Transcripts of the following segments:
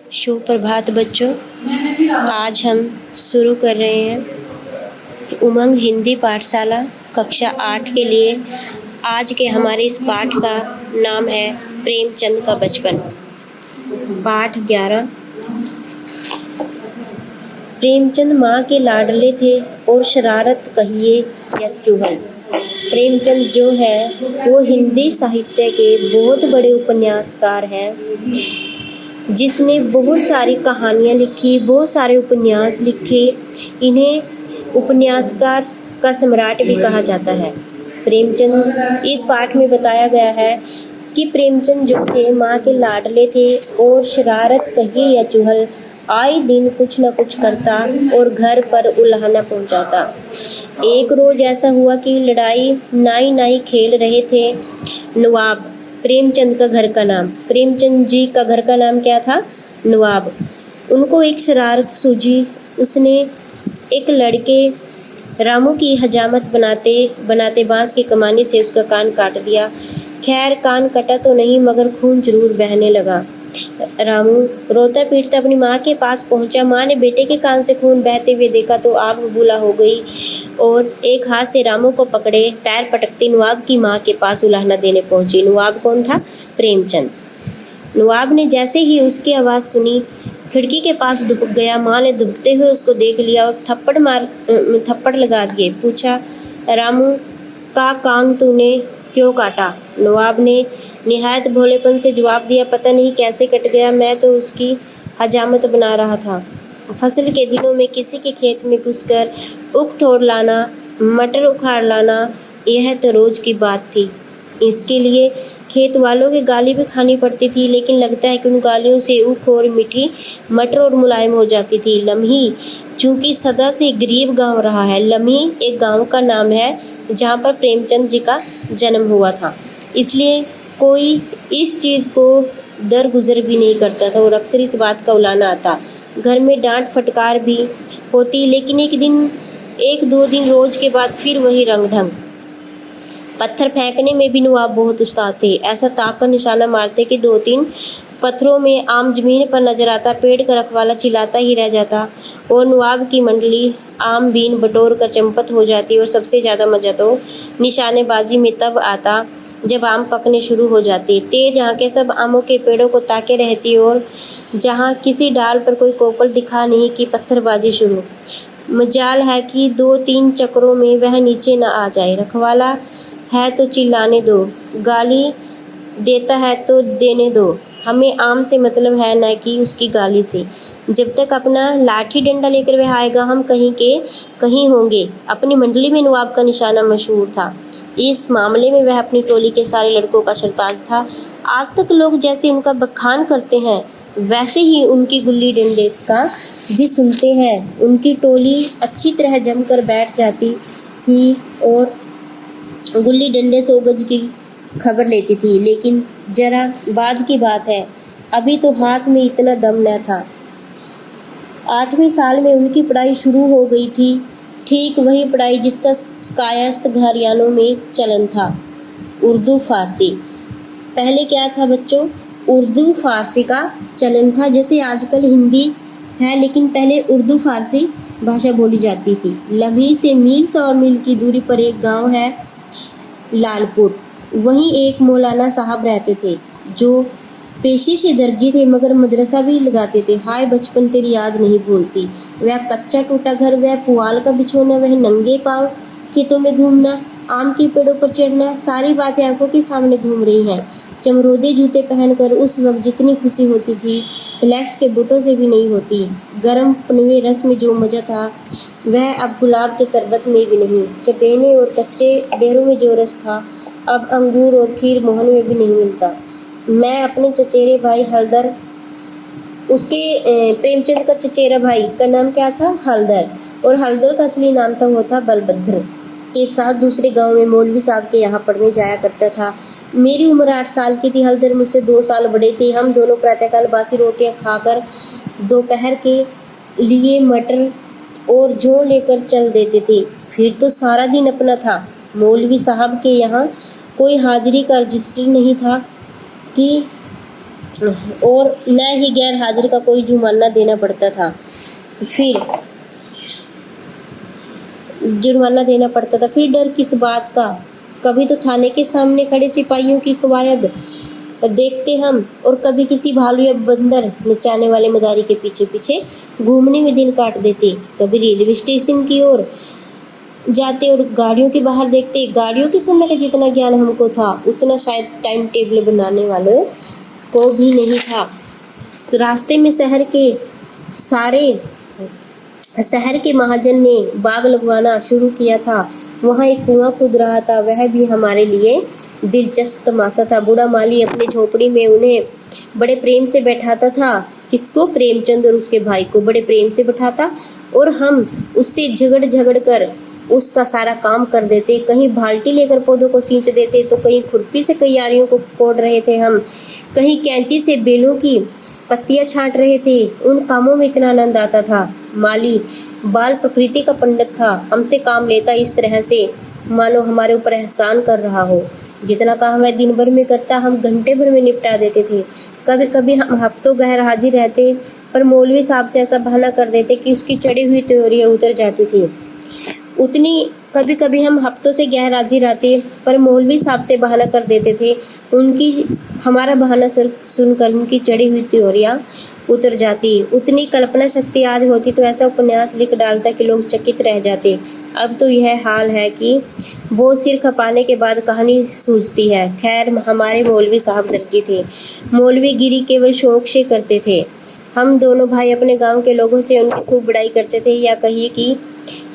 सुप्रभात बच्चों। आज हम शुरू कर रहे हैं उमंग हिंदी पाठशाला कक्षा 8 के लिए। आज के हमारे इस पाठ का नाम है प्रेमचंद का बचपन। पाठ 11। प्रेमचंद माँ के लाडले थे और शरारत कहिए या चुहल। प्रेमचंद जो है वो हिंदी साहित्य के बहुत बड़े उपन्यासकार हैं, जिसने बहुत सारी कहानियाँ लिखी, बहुत सारे उपन्यास लिखे। इन्हें उपन्यासकार का सम्राट भी कहा जाता है। प्रेमचंद इस पाठ में बताया गया है कि प्रेमचंद जो थे माँ के लाडले थे और शरारत कहिए या चुहल, आए दिन कुछ न कुछ करता और घर पर उल्हाना पहुंचाता। एक रोज ऐसा हुआ कि लड़ाई नाई नाई खेल रहे थे नवाब। प्रेमचंद का घर का नाम, प्रेमचंद जी का घर का नाम क्या था? नवाब। उनको एक शरारत सूझी। उसने एक लड़के रामू की हजामत बनाते बनाते बांस की कमानी से उसका कान काट दिया। खैर, कान कटा तो नहीं मगर खून जरूर बहने लगा। रामू रोता पीटता अपनी माँ के पास पहुंचा। माँ ने बेटे के कान से खून बहते हुए देखा तो आग बबूला हो गई और एक हाथ से रामू को पकड़े पैर पटकती नवाब की माँ के पास उलाहना देने पहुंची। नवाब कौन था? प्रेमचंद। नवाब ने जैसे ही उसकी आवाज़ सुनी खिड़की के पास दुबक गया। माँ ने दुबकते हुए उसको देख लिया और थप्पड़ लगा दिए। पूछा, रामू का कान तूने क्यों काटा? नवाब ने निहायत भोलेपन से जवाब दिया, पता नहीं कैसे कट गया, मैं तो उसकी हजामत बना रहा था। फसल के दिनों में किसी के खेत में घुसकर उख तोड़ लाना, मटर उखाड़ लाना, यह तो रोज की बात थी। इसके लिए खेत वालों की गाली भी खानी पड़ती थी, लेकिन लगता है कि उन गालियों से ऊख और मीठी मटर और मुलायम हो जाती थी। लम्ही चूंकि सदा से गरीब गांव रहा है, लम्ही एक गांव का नाम है जहां पर प्रेमचंद जी का जन्म हुआ था, इसलिए कोई इस चीज़ को दरगुजर भी नहीं करता था और अक्सर इस बात का उलाना आता। घर में डांट फटकार भी होती, लेकिन एक दो दिन रोज के बाद फिर वही रंग ढंग। पत्थर फेंकने में भी नवाब बहुत उस्ताद थे। ऐसा ताक कर निशाना मारते कि 2-3 पत्थरों में आम जमीन पर नजर आता। पेड़ का रखवाला चिल्लाता ही रह जाता और नवाब की मंडली आम बीन बटोर कर चंपत हो जाती। और सबसे ज़्यादा मजा तो निशानेबाजी में तब आता जब आम पकने शुरू हो जाते। तेज आंखें सब आमों के पेड़ों को ताके रहती और जहाँ किसी डाल पर कोई कोपल दिखा नहीं कि पत्थरबाजी शुरू। मजाल है कि 2-3 चक्रों में वह नीचे न आ जाए। रखवाला है तो चिल्लाने दो, गाली देता है तो देने दो, हमें आम से मतलब है न कि उसकी गाली से। जब तक अपना लाठी डंडा लेकर वह आएगा हम कहीं के कहीं होंगे। अपनी मंडली में नवाब का निशाना मशहूर था। इस मामले में वह अपनी टोली के सारे लड़कों का सरताज था। आज तक लोग जैसे उनका बखान करते हैं वैसे ही उनकी गुल्ली डंडे का भी सुनते हैं। उनकी टोली अच्छी तरह जमकर बैठ जाती थी और गुल्ली डंडे 100 गज की खबर लेती थी। लेकिन जरा बाद की बात है, अभी तो हाथ में इतना दम न था। 8वें साल में उनकी पढ़ाई शुरू हो गई थी, ठीक वही पढ़ाई जिसका कायस्थ घरानों में चलन था, उर्दू फारसी। पहले क्या था बच्चों? उर्दू फारसी का चलन था। जैसे आजकल हिंदी है, लेकिन पहले उर्दू फारसी भाषा बोली जाती थी। लम्ही से मील 100 मील की दूरी पर एक गांव है लालपुर। वहीं एक मौलाना साहब रहते थे जो पेशे से दर्जी थे मगर मदरसा भी लगाते थे। हाय बचपन तेरी याद नहीं भूलती। वह कच्चा टूटा घर, वह पुआल का बिछोना, वह नंगे पाँव खेतों में घूमना, आम के पेड़ों पर चढ़ना, सारी बातें आंखों के सामने घूम रही हैं। चमरोदे जूते पहनकर उस वक्त जितनी खुशी होती थी फ्लैक्स के बूटों से भी नहीं होती। गर्म पनवे रस में जो मजा था वह अब गुलाब के शरबत में भी नहीं। चपेने और कच्चे बेरों में जो रस था अब अंगूर और खीर मोहन में भी नहीं मिलता। मैं अपने चचेरे भाई हलदर, उसके प्रेमचंद का चचेरा भाई का नाम क्या था? हलदर, और हलदर का असली नाम था वो था बलभद्र, के साथ दूसरे गांव में मौलवी साहब के यहाँ पढ़ने जाया करता था। मेरी उम्र 8 साल की थी। हलदर मुझसे 2 साल बड़े थे। हम दोनों प्रातःकाल बासी रोटियां खाकर दोपहर के लिए मटर और जौ लेकर चल देते थे। फिर तो सारा दिन अपना था। मौलवी साहब के यहाँ कोई हाजिरी का रजिस्टर नहीं था कि और न ही गैर हाजिर का कोई जुर्माना देना पड़ता था। फिर डर किस बात का? कभी तो थाने के सामने खड़े सिपाहियों की कवायद देखते हम, और कभी किसी भालू या बंदर नचाने वाले मदारी के पीछे पीछे घूमने में दिन काट देते। कभी रेलवे स्टेशन की ओर जाते और गाड़ियों के बाहर देखते। गाड़ियों के समय का जितना ज्ञान हमको था उतना शायद टाइम टेबल बनाने वालों को भी नहीं था। रास्ते में शहर के महाजन ने बाग लगवाना शुरू किया था। वहाँ एक कुआं खुद रहा था, वह भी हमारे लिए दिलचस्प तमाशा था। बूढ़ा माली अपनी झोपड़ी में उन्हें बड़े प्रेम से बैठाता था। किसको? प्रेमचंद और उसके भाई को बड़े प्रेम से बैठाता, और हम उससे झगड़ कर उसका सारा काम कर देते। कहीं बाल्टी लेकर पौधों को सींच देते, तो कहीं खुरपी से क्यारियों को कोड़ रहे थे हम, कहीं कैंची से बेलों की पत्तियां छांट रहे थे। उन कामों में इतना आनंद आता था। माली बाल प्रकृति का पंडित था, हमसे काम लेता इस तरह से मानो हमारे ऊपर एहसान कर रहा हो। जितना काम वह दिन भर में करता हम घंटे भर में निपटा देते थे। कभी कभी हम हफ्तों गैर हाजिर रहते, पर मौलवी साहब से ऐसा बहाना कर देते कि उसकी चढ़ी हुई त्योरियां उतर जाती थी। कभी कभी हम हफ्तों से गैर हाजिर रहते, पर मौलवी साहब से बहाना कर देते थे। हमारा बहाना सुनकर उनकी चढ़ी हुई त्योरियां उतर जाती। उतनी कल्पना शक्ति आज होती तो ऐसा उपन्यास लिख डालता कि लोग चकित रह जाते। अब तो यह हाल है कि वो सिर खपाने के बाद कहानी सूझती है। खैर, हमारे मौलवी साहब दर्जी थे। मौलवीगिरी केवल शौक से करते थे। हम दोनों भाई अपने गांव के लोगों से उनकी खूब बड़ाई करते थे, या कहिए कि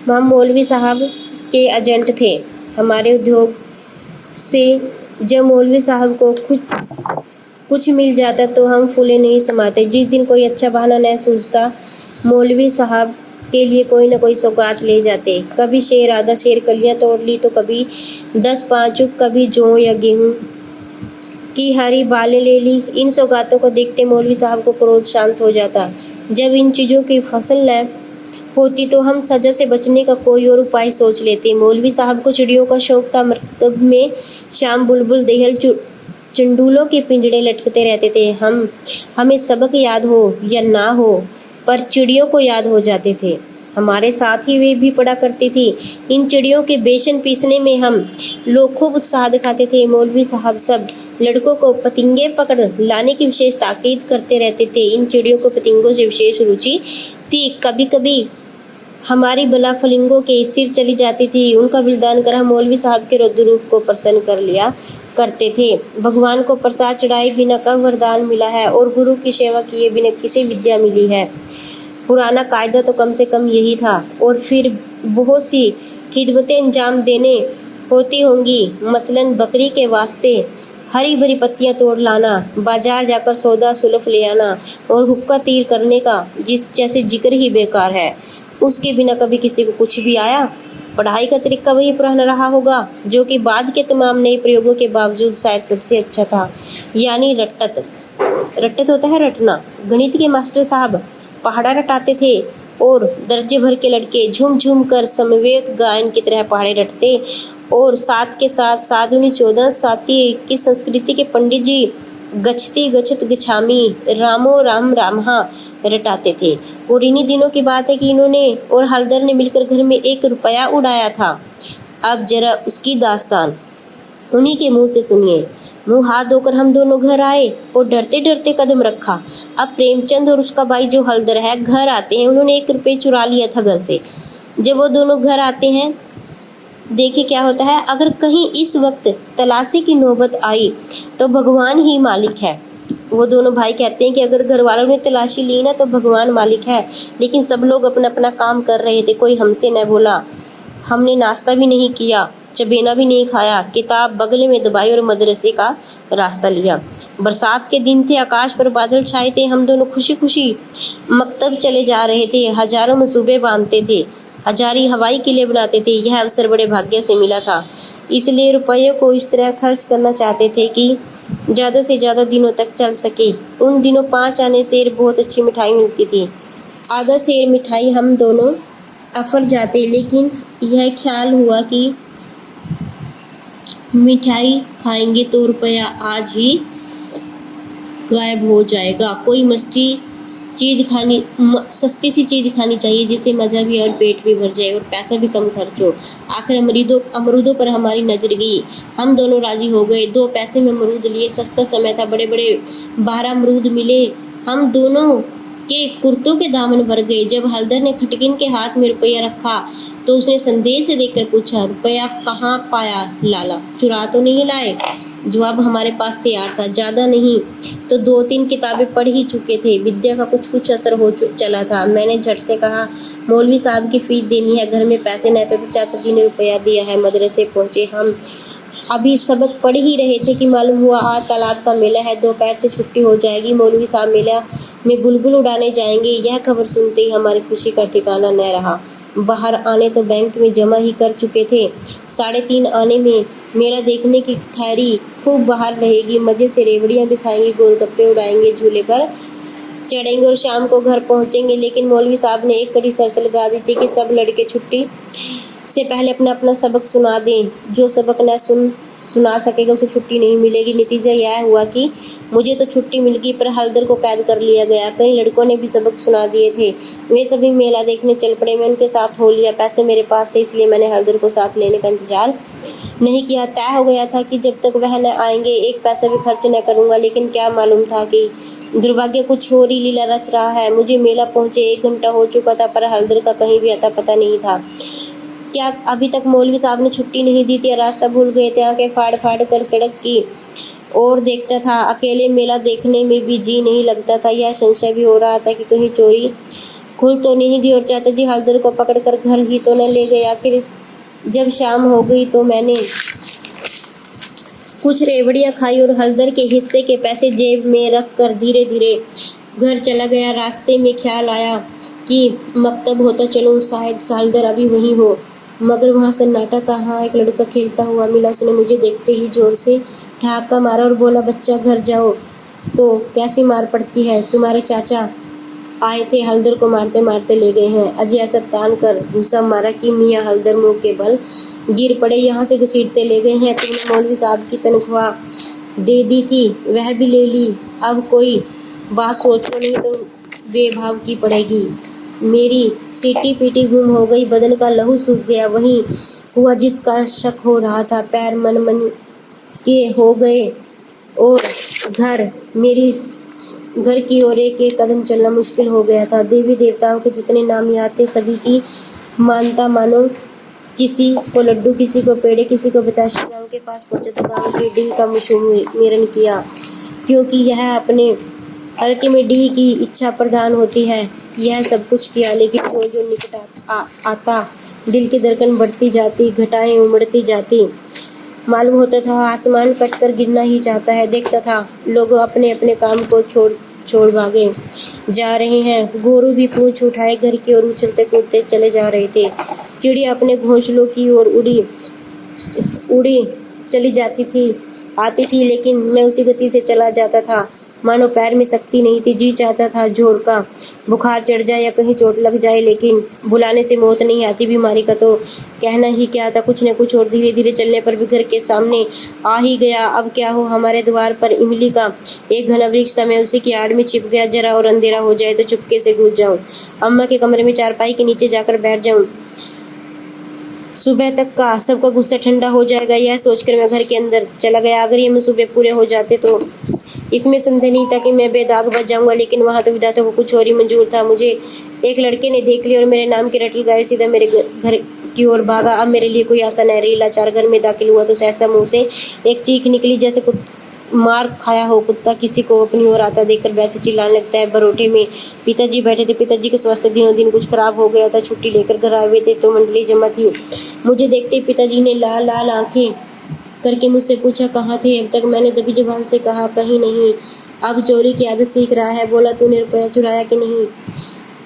हम मौलवी साहब के एजेंट थे। हमारे उद्योग से जब मौलवी साहब को कुछ मिल जाता तो हम फूले नहीं समाते। जिस दिन कोई अच्छा बहाना न सूझता, मौलवी साहब के लिए कोई न कोई सौगात ले जाते। कभी शेर, आधा शेर कलियां तोड़ ली, तो कभी 10-5 चुक, कभी जौ या गेहूं की हरी बालें ले ली। इन सौगातों को देखते मौलवी साहब को क्रोध शांत हो जाता। जब इन चीज़ों की फसल न होती तो हम सजा से बचने का कोई और उपाय सोच लेते। मौलवी साहब को चिड़ियों का शौक था। मरकब में शाम बुलबुल, देहल, चंडूलों के पिंजड़े लटकते रहते थे। हमें सबक याद हो या ना हो, पर चिड़ियों को याद हो जाते थे। हमारे साथ ही वे भी पड़ा करती थी। इन चिड़ियों के बेसन पीसने में हम लोग खूब उत्साह दिखाते थे। मौलवी साहब सब लड़कों को पतंगे पकड़ लाने की विशेष ताकीद करते रहते थे। इन चिड़ियों को पतंगों से विशेष रुचि थी। कभी कभी हमारी बला फलिंगों के सिर चली जाती थी। उनका बलिदान कर हम मौलवी साहब के रौद्र रूप को प्रसन्न कर लिया करते थे। भगवान को प्रसाद चढ़ाए बिना कब वरदान मिला है, और गुरु की सेवा किए बिना किसी विद्या मिली है। पुराना कायदा तो कम से कम यही था, और फिर बहुत सी खिदमतें अंजाम देने होती होंगी। मसलन बकरी के वास्ते हरी भरी पत्तियां तोड़ लाना, बाजार जाकर सौदा सुलफ ले आना, और हुक्का तीर करने का जैसे जिक्र ही बेकार है। उसके बिना कभी किसी को कुछ भी आया? पढ़ाई का तरीका वही पुराना रहा होगा, जो कि बाद के तमाम नए प्रयोगों के बावजूद शायद सबसे अच्छा था, यानी रट्टत होता है रटना। गणित के मास्टर साहब पहाड़ा रटाते थे, और दर्जे भर के लड़के झूम झूम कर समवेत गायन की तरह पहाड़े रटते, और साथ के साथ 7-14 साथी की संस्कृति के पंडित जी गच्छति गच्छत गच्छामि रामो राम रामहा रटाते थे। और इन्हीं दिनों की बात है कि इन्होंने और हलदर ने मिलकर घर में 1 रुपया उड़ाया था। अब जरा उसकी दास्तान उन्हीं के मुंह से सुनिए। मुंह हाथ धोकर हम दोनों घर आए और डरते डरते कदम रखा। अब प्रेमचंद और उसका भाई जो हलदर है घर आते हैं। उन्होंने 1 रुपये चुरा लिया था घर से। जब वो दोनों घर आते हैं, देखिए क्या होता है। अगर कहीं इस वक्त तलाशी की नौबत आई तो भगवान ही मालिक है। वो दोनों भाई कहते हैं कि अगर घर वालों ने तलाशी ली ना तो भगवान मालिक है। लेकिन सब लोग अपना अपना काम कर रहे थे, कोई हमसे न बोला। हमने नाश्ता भी नहीं किया, चबेना भी नहीं खाया, किताब बगल में दबाई और मदरसे का रास्ता लिया। बरसात के दिन थे, आकाश पर बादल छाए थे। हम दोनों खुशी खुशी मकतब चले जा रहे थे। हजारों मंसूबे बांधते थे, हजारी हवाई किले बनाते थे। यह अवसर बड़े भाग्य से मिला था, इसलिए रुपयों को इस तरह खर्च करना चाहते थे कि ज़्यादा से ज़्यादा दिनों तक चल सके। उन दिनों 5 आने सेर बहुत अच्छी मिठाई मिलती थी। आधा सेर मिठाई हम दोनों अफर जाते, लेकिन यह ख्याल हुआ कि मिठाई खाएंगे तो रुपया आज ही गायब हो जाएगा। कोई सस्ती सी चीज़ खानी चाहिए जिससे मज़ा भी और पेट भी भर जाए और पैसा भी कम खर्च हो। आखिर अमरूदों पर हमारी नजर गई। हम दोनों राजी हो गए। 2 पैसे में अमरूद लिए। सस्ता समय था। बड़े बड़े 12 अमरूद मिले। हम दोनों के कुर्तों के दामन भर गए। जब हलदर ने खटकिन के हाथ में रुपया रखा तो उसने संदेह से देखकर पूछा, रुपया कहाँ पाया लाला? चुरा तो नहीं लाए? जवाब हमारे पास तैयार था। ज़्यादा नहीं तो 2-3 किताबें पढ़ ही चुके थे। विद्या का कुछ असर हो चला था। मैंने झट से कहा, मौलवी साहब की फीस देनी है। घर में पैसे नहीं थे तो चाचा जी ने रुपया दिया है। मदरसे पहुंचे। हम अभी सबक पढ़ ही रहे थे कि मालूम हुआ आज तालाब का मेला है। दोपहर से छुट्टी हो जाएगी। मौलवी साहब मेला में बुलबुल उड़ाने जाएंगे। यह खबर सुनते ही हमारी खुशी का ठिकाना न रहा। बाहर आने तो बैंक में जमा ही कर चुके थे। 3:30 आने में मेला देखने की खैरी खूब बाहर रहेगी। मजे से रेवड़ियाँ भी खाएंगे, गोलगप्पे उड़ाएंगे, झूले पर चढ़ेंगे और शाम को घर पहुंचेंगे। लेकिन मौलवी साहब ने एक कड़ी शर्त लगा दी थी कि सब लड़के छुट्टी से पहले अपना अपना सबक सुना दें। जो सबक न सुना सकेगा उसे छुट्टी नहीं मिलेगी। नतीजा यह हुआ कि मुझे तो छुट्टी मिल गई पर हलदर को कैद कर लिया गया। कई लड़कों ने भी सबक सुना दिए थे। वे सभी मेला देखने चल पड़े। मैं उनके साथ हो लिया। पैसे मेरे पास थे इसलिए मैंने हलदर को साथ लेने का इंतजार नहीं किया। तय हो गया था कि जब तक वह न आएंगे 1 पैसा भी खर्च न करूंगा। लेकिन क्या मालूम था कि दुर्भाग्य कुछ और ही लीला रच रहा है। मुझे मेला पहुंचे 1 घंटा हो चुका था पर हलदर का कहीं भी अता पता नहीं था। क्या अभी तक मौलवी साहब ने छुट्टी नहीं दी थी? रास्ता भूल गए थे? आंखें फाड़ फाड़ कर सड़क की और देखता था। अकेले मेला देखने में भी जी नहीं लगता था। यह संशय भी हो रहा था कि कहीं चोरी खुल तो नहीं गई और चाचा जी हलदर को पकड़कर घर ही तो न ले गए। आखिर जब शाम हो गई तो मैंने कुछ रेवड़ियाँ खाई और हलदर के हिस्से के पैसे जेब में रख कर धीरे धीरे घर चला गया। रास्ते में ख्याल आया कि मकतब होता चलूं, शायद हलदर अभी वहीं हो। मगर वहाँ सन्नाटा था। हाँ, एक लड़का खेलता हुआ मिला। उसने मुझे देखते ही जोर से ठहाका मारा और बोला, बच्चा घर जाओ। तो कैसी मार पड़ती है? तुम्हारे चाचा आए थे, हलदर को मारते मारते ले गए हैं। अजय ऐसा तान कर घूसा मारा कि मियाँ हलदर मुंह के बल गिर पड़े। यहाँ से घसीटते ले गए हैं। तुमने मौलवी साहब की तनख्वाह दे दी थी, वह भी ले ली। अब कोई बात सोचो नहीं तो बेभाव की पड़ेगी। मेरी सीटी पीटी गुम हो गई। बदन का लहू सूख गया। वहीं हुआ जिसका शक हो रहा था। पैर मन मन के हो गए और घर की ओर एक कदम चलना मुश्किल हो गया था। देवी देवताओं के जितने नाम याद थे सभी की मानता मानो। किसी को लड्डू, किसी को पेड़े, किसी को बताशे। गाँव के पास पहुंचे तो गाँव की डीह का सुमिरन किया, क्योंकि यह अपने हल्के में डीह की इच्छा प्रधान होती है। यह सब कुछ किया, लेकिन जो जो निकट आता दिल की धड़कन बढ़ती जाती, घटाएं उमड़ती जाती। मालूम होता था आसमान कटकर गिरना ही चाहता है। देखता था लोग अपने अपने काम को छोड़ भागे जा रहे हैं। गोरू भी पूंछ उठाए घर की ओर उछलते कूदते चले जा रहे थे। चिड़िया अपने घोंसलों की ओर उड़ी चली आती थी, लेकिन मैं उसी गति से चला जाता था मानो पैर में शक्ति नहीं थी। जी चाहता था जोर का बुखार चढ़ जाए या कहीं चोट लग जाए, लेकिन बुलाने से मौत नहीं आती। बीमारी का तो कहना ही क्या था। कुछ न कुछ और धीरे धीरे चलने पर भी घर के सामने आ ही गया। अब क्या हो, हमारे द्वार पर इमली का एक घना वृक्ष था। मैं उसी की आड़ में छिप गया। जरा और अंधेरा हो जाए तो चुपके से घुस जाऊं, अम्मा के कमरे में चारपाई के नीचे जाकर बैठ जाऊं। सुबह तक का सबका गुस्सा ठंडा हो जाएगा। यह सोचकर मैं घर के अंदर चला गया। अगर ये मंसूबे पूरे हो जाते तो इसमें संदेह नहीं था कि मैं बेदाग बच जाऊंगा, लेकिन वहां तो विधाता को कुछ और ही मंजूर था। मुझे एक लड़के ने देख लिया और मेरे नाम की रटल गाय सीधा मेरे घर की ओर भागा। अब मेरे लिए कोई आशा न रही। लाचार घर में दाखिल हुआ तो सहसा मुंह से एक चीख निकली, जैसे मार खाया हो कुत्ता किसी को अपनी ओर आता देखकर वैसे चिल्लाने लगता है। बरोठे में पिताजी बैठे थे। पिताजी का स्वास्थ्य दिनों दिन कुछ खराब हो गया था। छुट्टी लेकर घर आए हुए थे तो मंडली जमा थी। मुझे देखते ही पिताजी ने लाल लाल आंखें करके मुझसे पूछा, कहाँ थे अब तक? मैंने दबी जुबान से कहा, कहीं नहीं। अब चोरी की आदत सीख रहा है। बोला, तूने रुपया चुराया कि नहीं?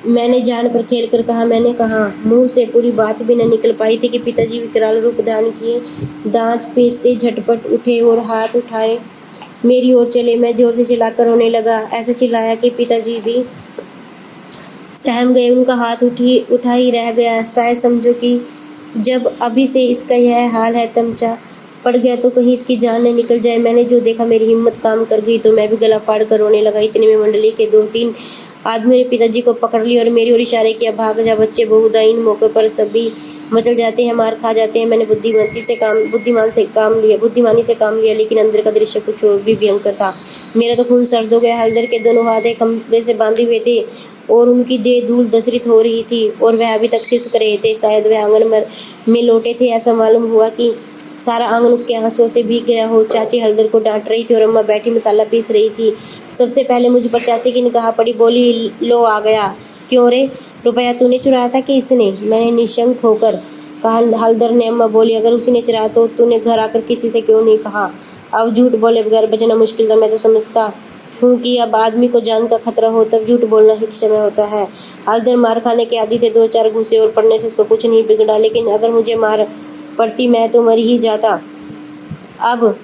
मैंने जान पर खेल कर कहा, मैंने कहा। मुंह से पूरी बात भी न निकल पाई थी कि पिताजी विकराल रूप धारण किए, दांत पीसते झटपट उठे और हाथ उठाए मेरी ओर चले। मैं जोर से चिल्लाकर रोने लगा। ऐसा चिल्लाया कि पिताजी भी सहम गए। उनका हाथ उठा ही रह गया। शायद समझो कि जब अभी से इसका यह हाल है तमचा पड़ गया तो कहीं इसकी जान न निकल जाए। मैंने जो देखा मेरी हिम्मत काम कर गई तो मैं भी गला फाड़ कर रोने लगा। इतने में मंडली के 2-3 आदमी मेरे पिताजी को पकड़ लिया और मेरी ओर इशारे किया, भाग जा बच्चे बहुधा। इन मौके पर सभी मचल जाते हैं, मार खा जाते हैं। मैंने बुद्धिमानी से काम लिया, लेकिन अंदर का दृश्य कुछ और भी भयंकर था। मेरा तो खून सर्द हो गया। हलदर के दोनों हाथ एक खंभे से बांधे हुए थे और उनकी देह धूल धसरित हो रही थी और वह अभी तक सिसक रहे थे। शायद वह आंगन में लौटे थे। ऐसा मालूम हुआ कि सारा आंगन उसके आंसुओं से भीग गया हो। चाची हलदर को डांट रही थी और अम्मा बैठी मसाला पीस रही थी। सबसे पहले मुझ पर चाची की निगाह पड़ी। बोली, लो आ गया। क्यों रे, रुपया तूने चुराया था कि इसने? मैंने निशंक होकर कहा। हलदर ने। अम्मा बोली, अगर उसी ने चुराया तो तूने घर आकर किसी से क्यों नहीं कहा? अब झूठ बोले बगैर बचना मुश्किल था। मैं तो समझता हूँ कि अब आदमी को जान का खतरा हो तब झूठ बोलना ही समय होता है। हलदर मार खाने के आदी थे। 2-4 घूंसे और पड़ने से उसको कुछ नहीं बिगड़ा, लेकिन अगर मुझे मार पड़ती मैं तो मर ही जाता। अब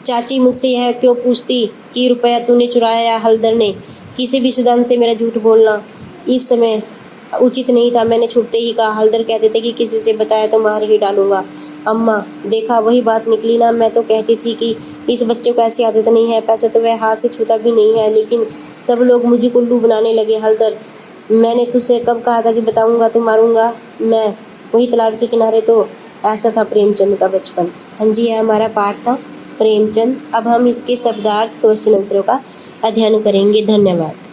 चाची मुझसे यह क्यों पूछती कि रुपया तूने चुराया या हलदर ने? किसी भी सुदान से मेरा झूठ बोलना इस समय उचित नहीं था। मैंने छुटते ही कहा। हलदर कहते थे कि किसी से बताया तो मार ही डालूंगा। अम्मा, देखा वही बात निकली ना। मैं तो कहती थी कि इस बच्चे को ऐसी आदत नहीं है। पैसे तो वह हाथ से छूता भी नहीं है, लेकिन सब लोग मुझे कुल्लू बनाने लगे। हलदर, मैंने तुझसे कब कहा था कि बताऊंगा तो मारूंगा मैं? वही तालाब के किनारे। तो ऐसा था प्रेमचंद का बचपन। हाँ जी, यह हमारा पाठ था प्रेमचंद। अब हम इसके शब्दार्थ क्वेश्चन आंसरों का अध्ययन करेंगे। धन्यवाद।